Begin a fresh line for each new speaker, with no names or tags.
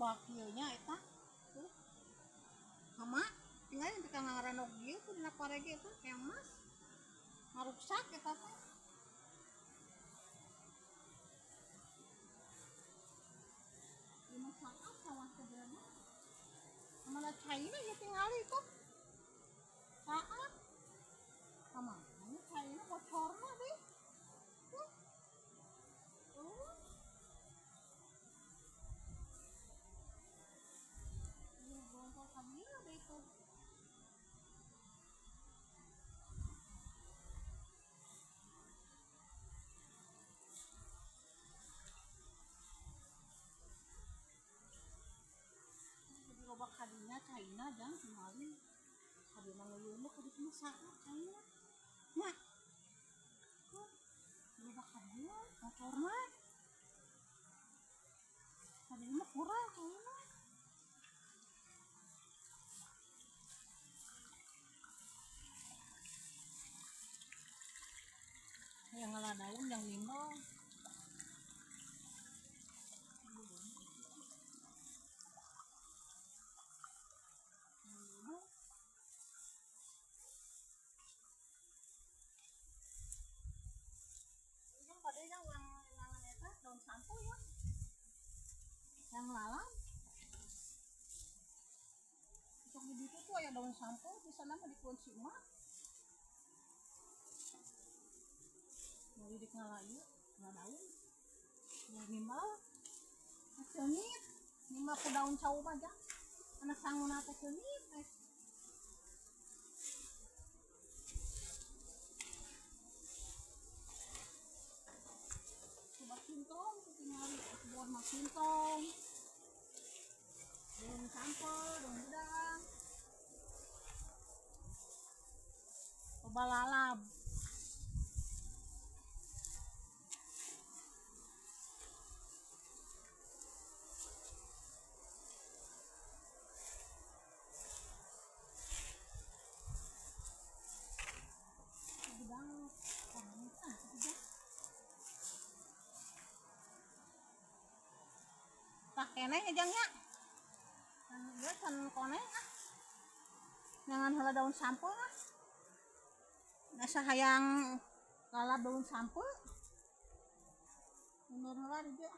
bakilnya eta tuh sama tinggal yang tekan ngaranok dia tuh dina parege itu kemas ngaruksak eta teh lima saat sawah sebenarnya mana China ya tinggal itu saat sama ini China bocornya deh tuh ini bongkol kami ada itu jadi loba kadinya China jangan kemarin kadina ngeyeume kadina saat China nya kok loba kadina motorna kadina mah kurang China yang ngalah daun yang limbah yang pada yang eta daun sampo ya yang lalang untuk di situ tuh ya daun sampo di sana mah dikunci mah dari dik ngalayu ngadaun yang nimbal ceunit nimbal ku daun cau aja anak sanguna teh ceunit teh coba sintong tinggal buat mas sintong daun sampo daun udang coba lalap udang orang udah tak kene ejangnya kan dia kan koneng jangan heula daun sampo nasa hayang lalap daun sampo mundur heula dia